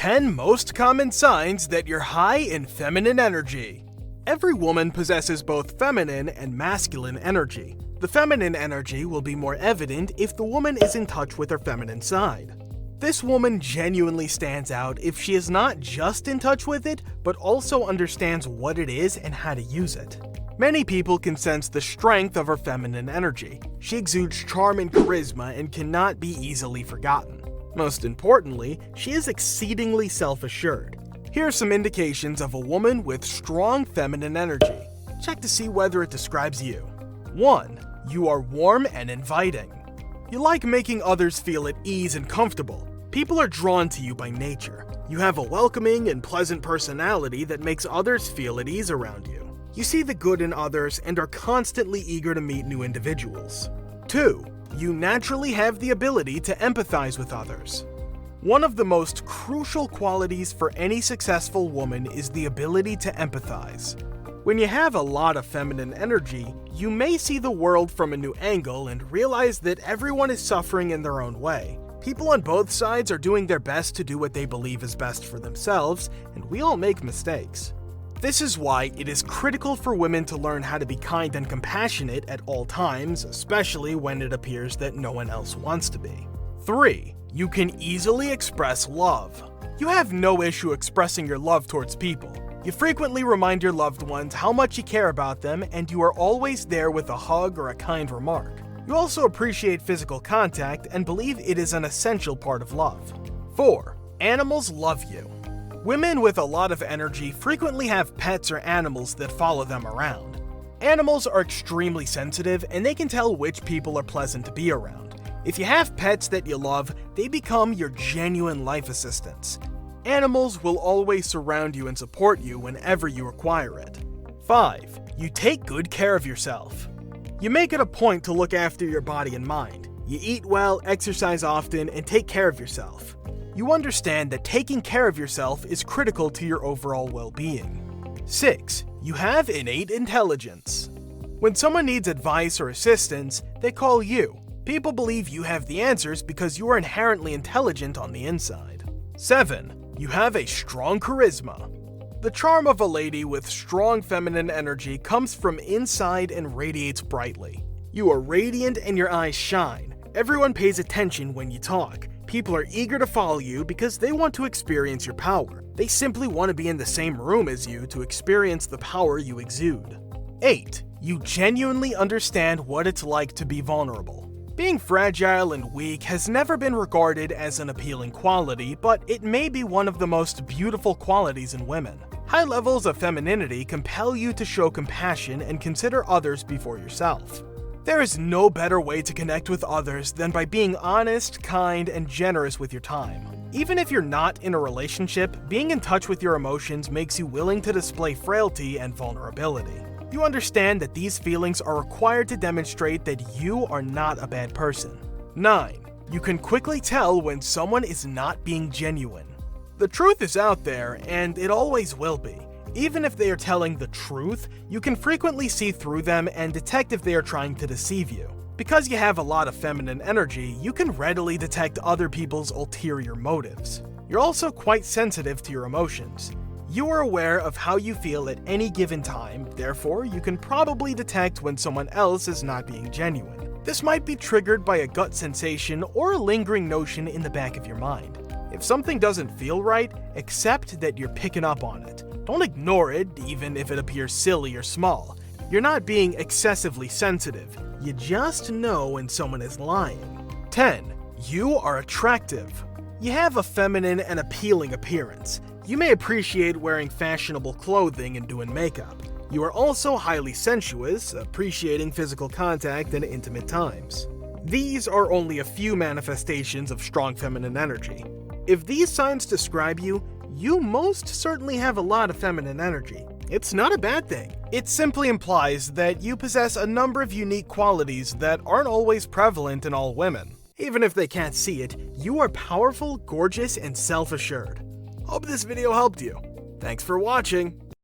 10 most common signs that you're high in feminine energy. Every woman possesses both feminine and masculine energy. The feminine energy will be more evident if the woman is in touch with her feminine side. This woman genuinely stands out if she is not just in touch with it, but also understands what it is and how to use it. Many people can sense the strength of her feminine energy. She exudes charm and charisma and cannot be easily forgotten. Most importantly, she is exceedingly self-assured. Here are some indications of a woman with strong feminine energy. Check to see whether it describes you. 1. You are warm and inviting. You like making others feel at ease and comfortable. People are drawn to you by nature. You have a welcoming and pleasant personality that makes others feel at ease around you. You see the good in others and are constantly eager to meet new individuals. 2. You naturally have the ability to empathize with others. One of the most crucial qualities for any successful woman is the ability to empathize. When you have a lot of feminine energy, you may see the world from a new angle and realize that everyone is suffering in their own way. People on both sides are doing their best to do what they believe is best for themselves, and we all make mistakes. This is why it is critical for women to learn how to be kind and compassionate at all times, especially when it appears that no one else wants to be. 3. You can easily express love. You have no issue expressing your love towards people. You frequently remind your loved ones how much you care about them, and you are always there with a hug or a kind remark. You also appreciate physical contact and believe it is an essential part of love. 4. Animals love you. Women with a lot of energy frequently have pets or animals that follow them around. Animals are extremely sensitive and they can tell which people are pleasant to be around. If you have pets that you love, they become your genuine life assistants. Animals will always surround you and support you whenever you require it. 5. You take good care of yourself. You make it a point to look after your body and mind. You eat well, exercise often, and take care of yourself. You understand that taking care of yourself is critical to your overall well-being. 6. You have innate intelligence. When someone needs advice or assistance, they call you. People believe you have the answers because you are inherently intelligent on the inside. 7. You have a strong charisma. The charm of a lady with strong feminine energy comes from inside and radiates brightly. You are radiant and your eyes shine. Everyone pays attention when you talk. People are eager to follow you because they want to experience your power. They simply want to be in the same room as you to experience the power you exude. 8. You genuinely understand what it's like to be vulnerable. Being fragile and weak has never been regarded as an appealing quality, but it may be one of the most beautiful qualities in women. High levels of femininity compel you to show compassion and consider others before yourself. There is no better way to connect with others than by being honest, kind, and generous with your time. Even if you're not in a relationship, being in touch with your emotions makes you willing to display frailty and vulnerability. You understand that these feelings are required to demonstrate that you are not a bad person. 9. You can quickly tell when someone is not being genuine. The truth is out there, and it always will be. Even if they are telling the truth, you can frequently see through them and detect if they are trying to deceive you. Because you have a lot of feminine energy, you can readily detect other people's ulterior motives. You're also quite sensitive to your emotions. You are aware of how you feel at any given time, therefore you can probably detect when someone else is not being genuine. This might be triggered by a gut sensation or a lingering notion in the back of your mind. If something doesn't feel right, accept that you're picking up on it. Don't ignore it, even if it appears silly or small. You're not being excessively sensitive. You just know when someone is lying. 10. You are attractive. You have a feminine and appealing appearance. You may appreciate wearing fashionable clothing and doing makeup. You are also highly sensuous, appreciating physical contact and intimate times. These are only a few manifestations of strong feminine energy. If these signs describe you, you most certainly have a lot of feminine energy. It's not a bad thing. It simply implies that you possess a number of unique qualities that aren't always prevalent in all women. Even if they can't see it, you are powerful, gorgeous, and self-assured. Hope this video helped you. Thanks for watching.